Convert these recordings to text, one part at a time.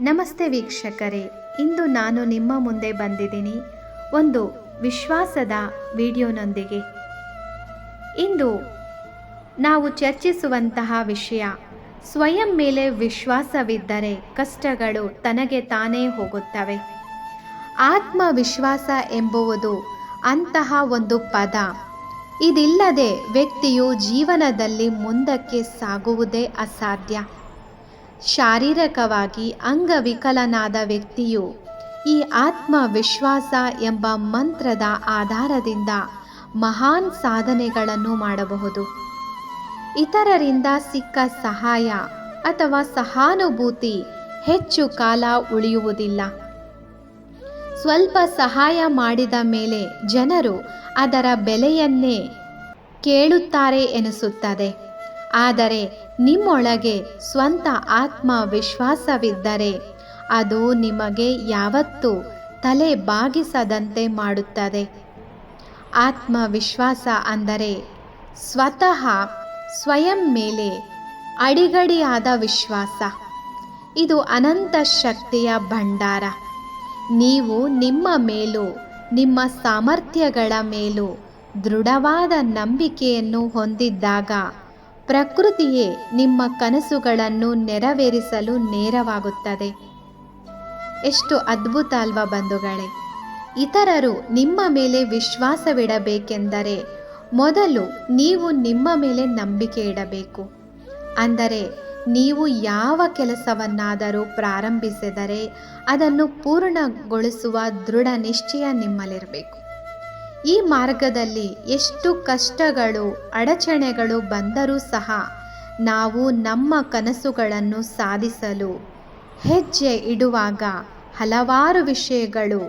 ನಮಸ್ತೆ ವೀಕ್ಷಕರೇ, ಇಂದು ನಾನು ನಿಮ್ಮ ಮುಂದೆ ಬಂದಿದ್ದೀನಿ ಒಂದು ವಿಶ್ವಾಸದ ವಿಡಿಯೋನೊಂದಿಗೆ. ಇಂದು ನಾವು ಚರ್ಚಿಸುವಂತಹ ವಿಷಯ, ಸ್ವಯಂ ಮೇಲೆ ವಿಶ್ವಾಸವಿದ್ದರೆ ಕಷ್ಟಗಳು ತನಗೆ ತಾನೇ ಹೋಗುತ್ತವೆ. ಆತ್ಮವಿಶ್ವಾಸ ಎಂಬುವುದು ಅಂತಹ ಒಂದು ಪದ. ಇದಿಲ್ಲದೆ ವ್ಯಕ್ತಿಯು ಜೀವನದಲ್ಲಿ ಮುಂದಕ್ಕೆ ಸಾಗುವುದೇ ಅಸಾಧ್ಯ. ಶಾರೀರಿಕವಾಗಿ ಅಂಗವಿಕಲನಾದ ವ್ಯಕ್ತಿಯು ಈ ಆತ್ಮವಿಶ್ವಾಸ ಎಂಬ ಮಂತ್ರದ ಆಧಾರದಿಂದ ಮಹಾನ್ ಸಾಧನೆಗಳನ್ನು ಮಾಡಬಹುದು. ಇತರರಿಂದ ಸಿಕ್ಕ ಸಹಾಯ ಅಥವಾ ಸಹಾನುಭೂತಿ ಹೆಚ್ಚು ಕಾಲ ಉಳಿಯುವುದಿಲ್ಲ. ಸ್ವಲ್ಪ ಸಹಾಯ ಮಾಡಿದ ಮೇಲೆ ಜನರು ಅದರ ಬೆಲೆಯನ್ನೇ ಕೇಳುತ್ತಾರೆ ಎನಿಸುತ್ತದೆ. ಆದರೆ ನಿಮ್ಮೊಳಗೆ ಸ್ವಂತ ಆತ್ಮವಿಶ್ವಾಸವಿದ್ದರೆ ಅದು ನಿಮಗೆ ಯಾವತ್ತೂ ತಲೆ ಬಾಗಿಸದಂತೆ ಮಾಡುತ್ತದೆ. ಆತ್ಮವಿಶ್ವಾಸ ಅಂದರೆ ಸ್ವಯಂ ಮೇಲೆ ಅಡಿಗಡಿಯಾದ ವಿಶ್ವಾಸ. ಇದು ಅನಂತ ಶಕ್ತಿಯ ಭಂಡಾರ. ನೀವು ನಿಮ್ಮ ಮೇಲೂ ನಿಮ್ಮ ಸಾಮರ್ಥ್ಯಗಳ ಮೇಲೂ ದೃಢವಾದ ನಂಬಿಕೆಯನ್ನು ಹೊಂದಿದ್ದಾಗ ಪ್ರಕೃತಿಯೇ ನಿಮ್ಮ ಕನಸುಗಳನ್ನು ನೆರವೇರಿಸಲು ನೇರವಾಗುತ್ತದೆ. ಎಷ್ಟು ಅದ್ಭುತ ಅಲ್ವಾ ಬಂಧುಗಳೇ? ಇತರರು ನಿಮ್ಮ ಮೇಲೆ ವಿಶ್ವಾಸವಿಡಬೇಕೆಂದರೆ ಮೊದಲು ನೀವು ನಿಮ್ಮ ಮೇಲೆ ನಂಬಿಕೆ ಇಡಬೇಕು. ಅಂದರೆ ನೀವು ಯಾವ ಕೆಲಸವನ್ನಾದರೂ ಪ್ರಾರಂಭಿಸಿದರೆ ಅದನ್ನು ಪೂರ್ಣಗೊಳಿಸುವ ದೃಢ ನಿಶ್ಚಯ ನಿಮ್ಮಲ್ಲಿರಬೇಕು. ಈ ಮಾರ್ಗದಲ್ಲಿ ಎಷ್ಟು ಕಷ್ಟಗಳು ಅಡಚಣೆಗಳು ಬಂದರೂ ಸಹ ನಾವು ನಮ್ಮ ಕನಸುಗಳನ್ನು ಸಾಧಿಸಲು ಹೆಜ್ಜೆ ಇಡುವಾಗ ಹಲವಾರು ವಿಷಯಗಳು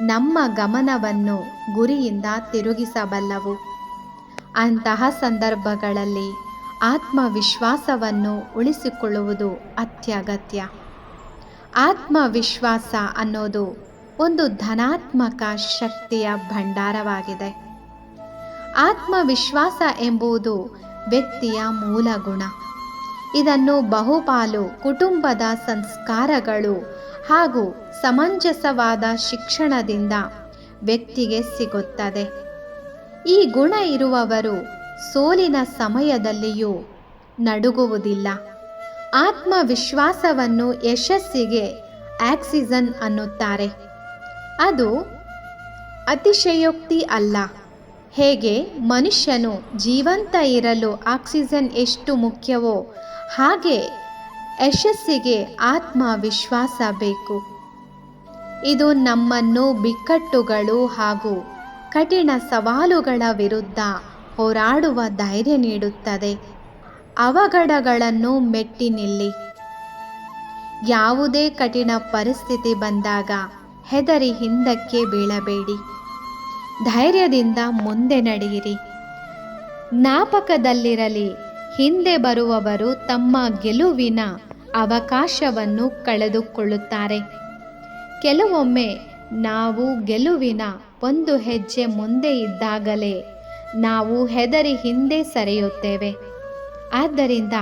ನಮ್ಮ ಗಮನವನ್ನು ಗುರಿಯಿಂದ ತಿರುಗಿಸಬಲ್ಲವು. ಅಂತಹ ಸಂದರ್ಭಗಳಲ್ಲಿ ಆತ್ಮವಿಶ್ವಾಸವನ್ನು ಉಳಿಸಿಕೊಳ್ಳುವುದು ಅತ್ಯಗತ್ಯ. ಆತ್ಮವಿಶ್ವಾಸ ಅನ್ನೋದು ಒಂದು ಧನಾತ್ಮಕ ಶಕ್ತಿಯ ಭಂಡಾರವಾಗಿದೆ. ಆತ್ಮವಿಶ್ವಾಸ ಎಂಬುದು ವ್ಯಕ್ತಿಯ ಮೂಲ ಗುಣ. ಇದನ್ನು ಬಹುಪಾಲು ಕುಟುಂಬದ ಸಂಸ್ಕಾರಗಳು ಹಾಗೂ ಸಮಂಜಸವಾದ ಶಿಕ್ಷಣದಿಂದ ವ್ಯಕ್ತಿಗೆ ಸಿಗುತ್ತದೆ. ಈ ಗುಣ ಇರುವವರು ಸೋಲಿನ ಸಮಯದಲ್ಲಿಯೂ ನಡುಗುವುದಿಲ್ಲ. ಆತ್ಮವಿಶ್ವಾಸವನ್ನು ಯಶಸ್ಸಿಗೆ ಆಕ್ಸಿಜನ್ ಅನ್ನುತ್ತಾರೆ. ಅದು ಅತಿಶಯೋಕ್ತಿ ಅಲ್ಲ. ಹೇಗೆ ಮನುಷ್ಯನು ಜೀವಂತ ಇರಲು ಆಕ್ಸಿಜನ್ ಎಷ್ಟು ಮುಖ್ಯವೋ ಹಾಗೆ ಯಶಸ್ಸಿಗೆ ಆತ್ಮವಿಶ್ವಾಸ ಬೇಕು. ಇದು ನಮ್ಮನ್ನು ಬಿಕ್ಕಟ್ಟುಗಳು ಹಾಗೂ ಕಠಿಣ ಸವಾಲುಗಳ ವಿರುದ್ಧ ಹೋರಾಡುವ ಧೈರ್ಯ ನೀಡುತ್ತದೆ. ಅವಘಡಗಳನ್ನು ಮೆಟ್ಟಿ ನಿಲ್ಲಿ. ಯಾವುದೇ ಕಠಿಣ ಪರಿಸ್ಥಿತಿ ಬಂದಾಗ ಹೆದರಿ ಹಿಂದಕ್ಕೆ ಬೀಳಬೇಡಿ. ಧೈರ್ಯದಿಂದ ಮುಂದೆ ನಡೆಯಿರಿ. ಜ್ಞಾಪಕದಲ್ಲಿರಲಿ, ಹಿಂದೆ ಬರುವವರು ತಮ್ಮ ಗೆಲುವಿನ ಅವಕಾಶವನ್ನು ಕಳೆದುಕೊಳ್ಳುತ್ತಾರೆ. ಕೆಲವೊಮ್ಮೆ ನಾವು ಗೆಲುವಿನ ಒಂದು ಹೆಜ್ಜೆ ಮುಂದೆ ಇದ್ದಾಗಲೇ ನಾವು ಹೆದರಿ ಹಿಂದೆ ಸರಿಯುತ್ತೇವೆ. ಆದ್ದರಿಂದ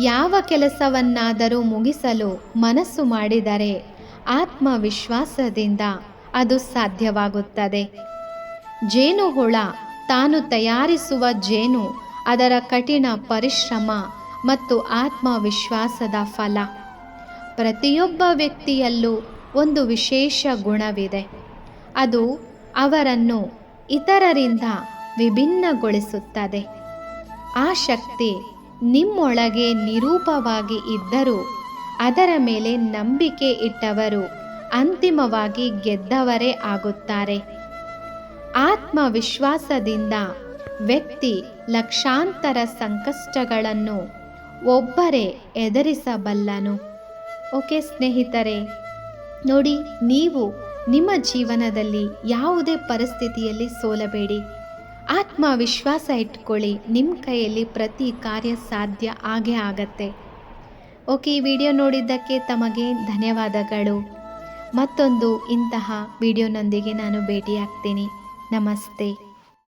ಯಾವ ಕೆಲಸವನ್ನಾದರೂ ಮುಗಿಸಲು ಮನಸ್ಸು ಮಾಡಿದರೆ ಆತ್ಮವಿಶ್ವಾಸದಿಂದ ಅದು ಸಾಧ್ಯವಾಗುತ್ತದೆ. ಜೇನುಹುಳ ತಾನು ತಯಾರಿಸುವ ಜೇನು ಅದರ ಕಠಿಣ ಪರಿಶ್ರಮ ಮತ್ತು ಆತ್ಮವಿಶ್ವಾಸದ ಫಲ. ಪ್ರತಿಯೊಬ್ಬ ವ್ಯಕ್ತಿಯಲ್ಲೂ ಒಂದು ವಿಶೇಷ ಗುಣವಿದೆ. ಅದು ಅವರನ್ನು ಇತರರಿಂದ ವಿಭಿನ್ನಗೊಳಿಸುತ್ತದೆ. ಆ ಶಕ್ತಿ ನಿಮ್ಮೊಳಗೆ ನಿರೂಪವಾಗಿ ಇದ್ದರೂ ಅದರ ಮೇಲೆ ನಂಬಿಕೆ ಇಟ್ಟವರು ಅಂತಿಮವಾಗಿ ಗೆದ್ದವರೇ ಆಗುತ್ತಾರೆ. ಆತ್ಮವಿಶ್ವಾಸದಿಂದ ವ್ಯಕ್ತಿ ಲಕ್ಷಾಂತರ ಸಂಕಷ್ಟಗಳನ್ನು ಒಬ್ಬರೇ ಎದುರಿಸಬಲ್ಲನು. ಓಕೆ ಸ್ನೇಹಿತರೆ, ನೋಡಿ, ನೀವು ನಿಮ್ಮ ಜೀವನದಲ್ಲಿ ಯಾವುದೇ ಪರಿಸ್ಥಿತಿಯಲ್ಲಿ ಸೋಲಬೇಡಿ. ಆತ್ಮವಿಶ್ವಾಸ ಇಟ್ಕೊಳ್ಳಿ. ನಿಮ್ಮ ಕೈಯಲ್ಲಿ ಪ್ರತಿ ಕಾರ್ಯ ಸಾಧ್ಯ ಆಗೇ ಆಗತ್ತೆ. ಓಕೆ, ಈ ವಿಡಿಯೋ ನೋಡಿದ್ದಕ್ಕೆ ತಮಗೆ ಧನ್ಯವಾದಗಳು. ಮತ್ತೊಂದು ಇಂತಹ ವಿಡಿಯೋನೊಂದಿಗೆ ನಾನು ಭೇಟಿಯಾಗ್ತೀನಿ. ನಮಸ್ತೆ.